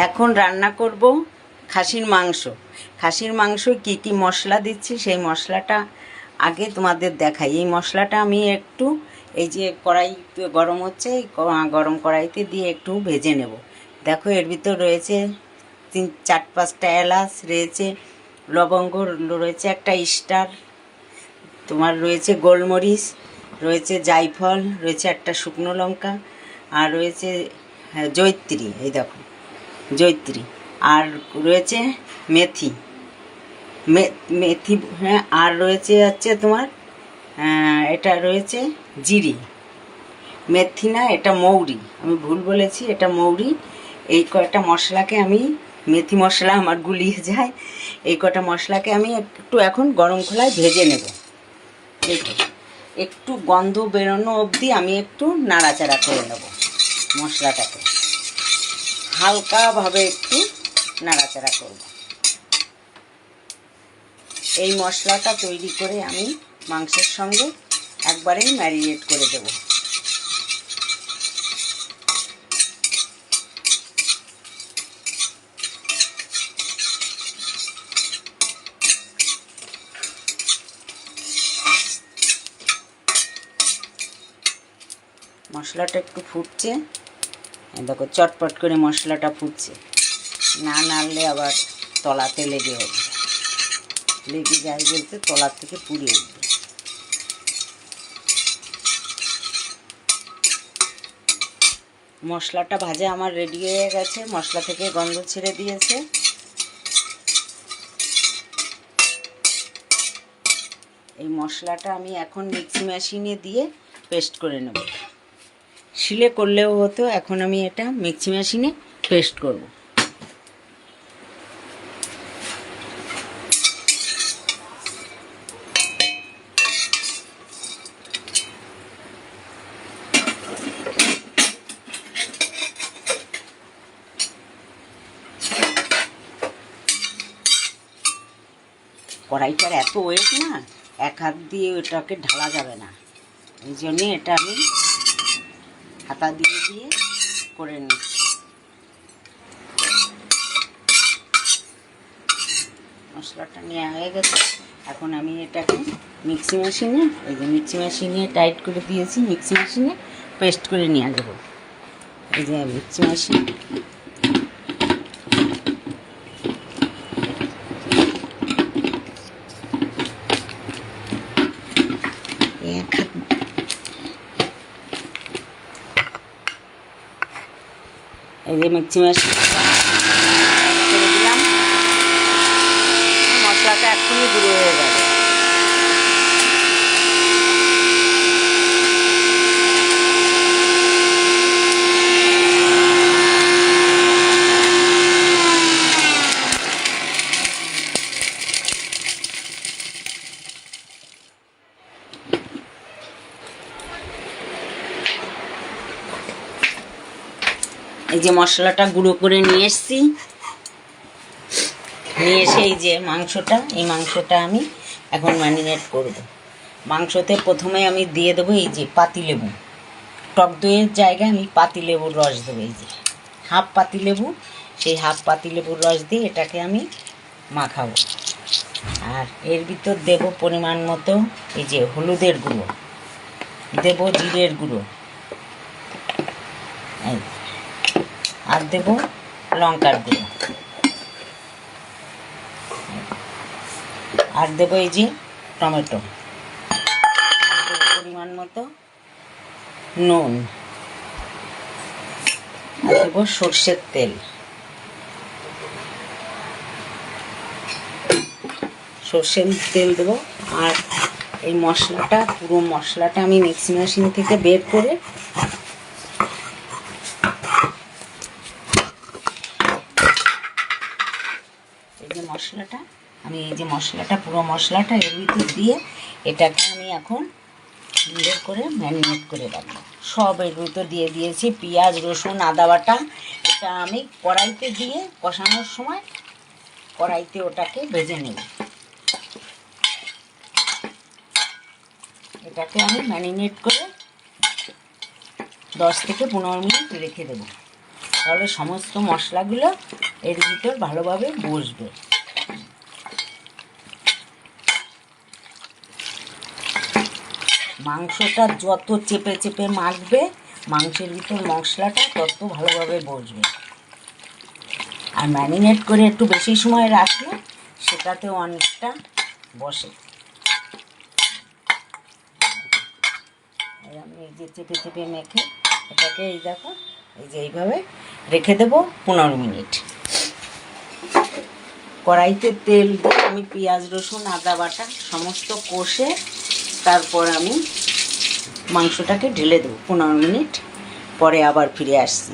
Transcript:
এখন রান্না করব খাসির মাংস। খাসির মাংস কি কি মশলা দিচ্ছি সেই মশলাটা আগে তোমাদের দেখাই। এই মশলাটা আমি একটু এই যে কড়াই গরম হচ্ছে, এই গরম কড়াইতে দিয়ে একটু ভেজে নেব। দেখো এর ভিতর রয়েছে 4-5টা এলাচ, রয়েছে লবঙ্গ, রয়েছে একটা স্টার, তোমার রয়েছে গোলমরিচ, রয়েছে জায়ফল, রয়েছে একটা শুকনো লঙ্কা, আর রয়েছে জয়িত্রী, এই দেখো জয়িত্রী, আর রয়েছে মেথি, মেথি, হ্যাঁ, আর রয়েছে হচ্ছে তোমার এটা রয়েছে জিরি, মেথি না, এটা মৌরি, আমি ভুল বলেছি, এটা মৌরি। এই কয়টা মশলাকে আমি, মেথি মশলা আমার গুলিয়ে যায়, এই কটা মশলাকে আমি একটু এখন গরম খোলায় ভেজে নেব। একটু গন্ধ বেরোনো অবধি আমি একটু নাড়াচাড়া করে নেব মশলাটাকে, হালকাভাবে একটু নাড়াচাড়া করব। এই মশলাটা তৈরি করে আমি মাংসের সঙ্গে একবারেই ম্যারিনেট করে দেব। মশলাটা একটু ফুটছে, দেখো চটপট করে মশলাটা ফুটছে, না নাড়লে আবার তলাতে লেগে যায় বলতে তলার থেকে পুড়ে উঠবে। মশলাটা ভাজা আমার রেডি হয়ে গেছে, মশলা থেকে গন্ধ ছেড়ে দিয়েছে। এই মশলাটা আমি এখন মিক্সি মেশিনে দিয়ে পেস্ট করে নেব। শিলে করলেও হতো, এখন আমি এটা মিক্সি মেশিনে পেস্ট করব। কড়াইটার এত ওয়েট না, এক হাত দিয়ে ওটাকে ঢালা যাবে না, এই জন্যে এটা আমি হাতা দিয়ে দিয়ে করে নিচ্ছি। মশলাটা নেওয়া হয়ে গেছে, এখন আমি এটাকে মিক্সি মেশিনে, এই যে মিক্সি মেশিনে টাইট করে দিয়েছি, মিক্সি মেশিনে পেস্ট করে নিয়ে যাবো। এই যে মিক্সি মেশিন, এই যে মিক্সি মেশিন করে দিলাম, মশলাটা এক্ষুনি গুঁড়ো হয়ে যাবে। এই যে মশলাটা গুঁড়ো করে নিয়ে এসছি, নিয়ে এসে এই যে মাংসটা, এই মাংসটা আমি এখন ম্যারিনেট করব। মাংসতে প্রথমে আমি দিয়ে দেবো এই যে পাতিলেবু, টক দইয়ের জায়গায় আমি পাতিলেবুর রস দেবো, এই যে হাফ পাতিলেবু, সেই হাফ পাতিলেবুর রস দিয়ে এটাকে আমি মাখাবো। আর এর ভিতর দেব পরিমাণ মতো এই যে হলুদের গুঁড়ো, দেব জিরের গুঁড়ো, আর দেব লঙ্কার গুঁড়ো, আর দেব এই যে টমেটো, পরিমাণ মতো নুন, আর দেব সর্ষের তেল, সর্ষের তেল দেবো। আর এই মশলাটা, পুরো মশলাটা আমি মিক্সি মেশিন থেকে বের করে মশলাটা পুরো মশলাটা এর ভিতর দিয়ে এটাকে আমি এখন সুন্দর করে ম্যারিনেট করে রাখবো। সব এর ভিতর দিয়ে দিয়েছি, পেঁয়াজ, রসুন, আদা বাটা, এটা আমি কড়াইতে দিয়ে কষানোর সময় কড়াইতে ওটাকে ভেজে নেব। এটাকে আমি ম্যারিনেট করে 10 থেকে 15 মিনিট রেখে দেবো। তাহলে সমস্ত মশলাগুলো এর ভিতর ভালোভাবে বসবে। মাংসটা যত চেপে চেপে মাখবে মাংসের ভিতর মশলাটা তত ভালোভাবে বসবে। আর ম্যারিনেট করে একটু বেশি সময় রাখলে সেটাতেও অনেকটা বসে। আমি এই যে চেপে চেপে মেখে এটাকে এই দেখো এই যে এইভাবে রেখে দেবো 15 মিনিট। কড়াইতে তেল দিয়ে আমি পেঁয়াজ রসুন আদা বাটা সমস্ত কষে তারপর আমি মাংসটাকে ঢেলে দেবো। 15 মিনিট পরে আবার ফিরে আসছি।